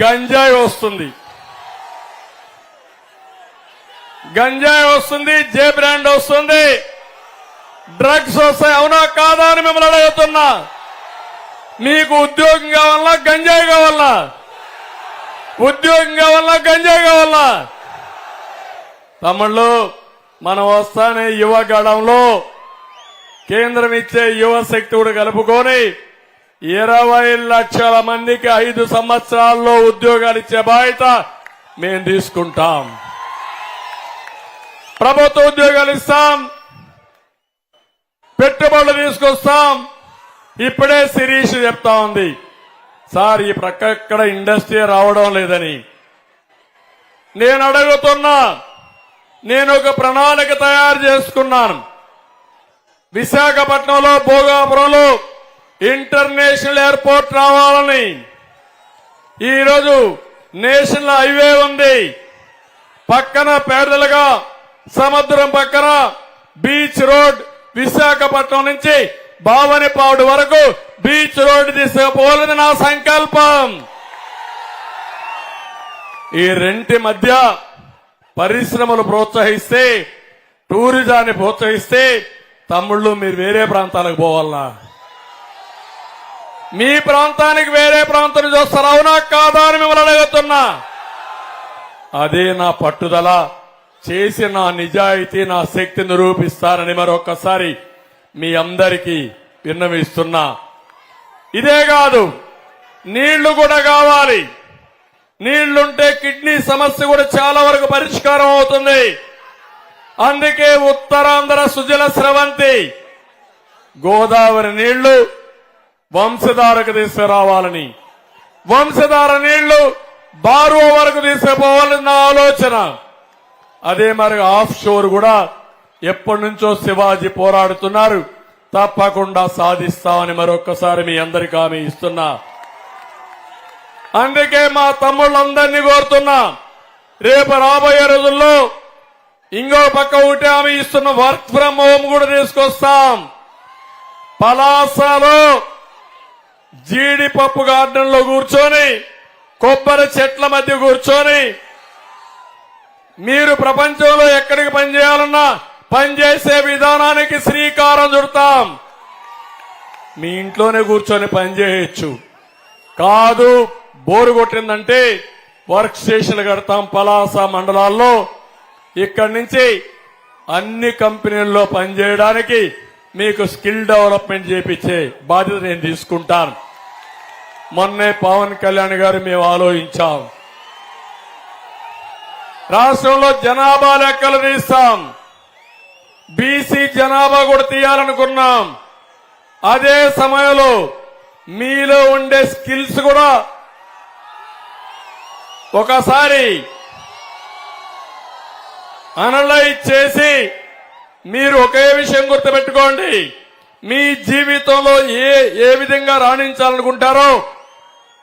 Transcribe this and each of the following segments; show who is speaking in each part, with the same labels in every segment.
Speaker 1: గంజాయి వస్తుంది, జే బ్రాండ్ వస్తుంది, డ్రగ్స్ వస్తాయి. అవునా కాదా అని మిమ్మల్ని అడుగుతున్నా. మీకు ఉద్యోగం కావాలా, గంజాయి కావాలా? ఉద్యోగం కావాలా, గంజాయి కావాలా? తమ్ముళ్ళు, మనం వస్తానే యువ గడంలో కేంద్రం ఇచ్చే యువ శక్తి కూడా కలుపుకొని 20 లక్షల మందికి 5 సంవత్సరాల్లో ఉద్యోగాలు ఇచ్చే బాధ్యత మేము తీసుకుంటాం. ప్రభుత్వ ఉద్యోగాలు ఇస్తాం, పెట్టుబడులు తీసుకొస్తాం. ఇప్పుడే శిరీష్ చెప్తా ఉంది, సార్ ఈ ప్రక్క ఎక్కడ ఇండస్ట్రీ రావడం లేదని. నేను అడుగుతున్నా, నేను ఒక ప్రణాళిక తయారు చేసుకున్నాను. విశాఖపట్నంలో భోగాపురంలో ఇంటర్నేషనల్ ఎయిర్పోర్ట్ రావాలని. ఈరోజు నేషనల్ హైవే ఉంది, పక్కన పేదలుగా సముద్రం పక్కన బీచ్ రోడ్, విశాఖపట్నం నుంచి భావనిపాడు వరకు బీచ్ రోడ్ తీసుకుపోవాలని నా సంకల్పం. ఈ రెంటి మధ్య పరిశ్రమలు ప్రోత్సహిస్తే, టూరిజాన్ని ప్రోత్సహిస్తే, తమ్ముళ్ళు మీరు వేరే ప్రాంతాలకు పోవాలనా? మీ ప్రాంతానికి వేరే ప్రాంతం నుంచి వస్తారు, అవునా కాదా అని మిమ్మల్ని అడుగుతున్నా. అదే నా పట్టుదల, చేసి నా నిజాయితీ, నా శక్తి నిరూపిస్తారని మరొకసారి మీ అందరికీ విన్నవిస్తున్నా. ఇదే కాదు, నీళ్లు కూడా కావాలి. నీళ్లుంటే కిడ్నీ సమస్య కూడా చాలా వరకు పరిష్కారం అవుతుంది. అందుకే ఉత్తరాంధ్ర సుజల స్రవంతి గోదావరి నీళ్లు వంశధారకు తీసుకురావాలని, వంశధార నీళ్లు బారో వరకు తీసుకుపోవాలని నా ఆలోచన. అదే మరి ఆఫ్ షోర్ కూడా ఎప్పటి నుంచో శివాజీ పోరాడుతున్నారు, తప్పకుండా సాధిస్తామని మరొక్కసారి మీ అందరికీ హామీ ఇస్తున్నా. అందుకే మా తమ్ముళ్ళందరినీ కోరుతున్నా, రేపు రాబోయే రోజుల్లో ఇంకో పక్క ఒకటి హామీ ఇస్తున్న వర్క్ ఫ్రం హోమ్ కూడా తీసుకొస్తాం. పలాసలో జీడిపప్పు గార్డెన్ లో కూర్చొని, కొబ్బరి చెట్ల మధ్య కూర్చొని, మీరు ప్రపంచంలో ఎక్కడికి పనిచేయాలన్నా పనిచేసే విధానానికి శ్రీకారం చుడతాం. మీ ఇంట్లోనే కూర్చొని పనిచేయచ్చు. కాదు బోరు కొట్టిందంటే వర్క్ స్టేషన్లు కడతాం పలాస మండలాల్లో. ఇక్కడి నుంచి అన్ని కంపెనీల్లో పనిచేయడానికి మీకు స్కిల్ డెవలప్మెంట్ చేపించే బాధ్యత నేను తీసుకుంటాను. మొన్నే పవన్ కళ్యాణ్ గారు మేము ఆలోచించాం, రాష్ట్రంలో జనాభా లెక్కలు తీస్తాం, బీసీ జనాభా కూడా తీయాలనుకున్నాం. అదే సమయంలో మీలో ఉండే స్కిల్స్ కూడా ఒకసారి అనలైజ్ చేసి, మీరు ఒకే విషయం గుర్తుపెట్టుకోండి, మీ జీవితంలో ఏ విధంగా రాణించాలనుకుంటారో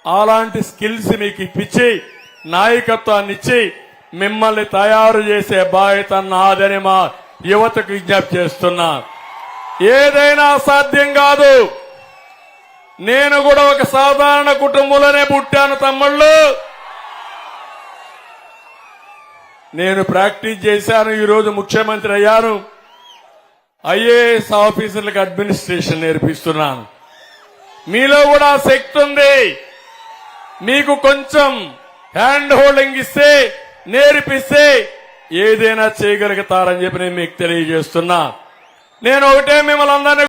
Speaker 1: అలాంటి స్కిల్స్ మీకు ఇప్పించి, నాయకత్వాన్ని ఇచ్చి మిమ్మల్ని తయారు చేసే బాధ్యత నాదని మా యువతకు విజ్ఞప్తి చేస్తున్నా. ఏదైనా సాధ్యం కాదు. నేను కూడా ఒక సాధారణ కుటుంబంలోనే పుట్టాను తమ్ముళ్ళు. నేను ప్రాక్టీస్ చేశాను, ఈరోజు ముఖ్యమంత్రి అయ్యాను. ఐఏఎస్ ఆఫీసర్లకు అడ్మినిస్ట్రేషన్ నేర్పిస్తున్నాను. మీలో కూడా శక్తి ఉంది. మీకు కొంచెం హ్యాండ్ హోల్డింగ్ ఇస్తే, నేర్పిస్తే ఏదైనా చేయగలుగుతారని చెప్పి నేను మీకు తెలియజేస్తున్నా. నేను ఒకటే మిమ్మల్ని అందరినీ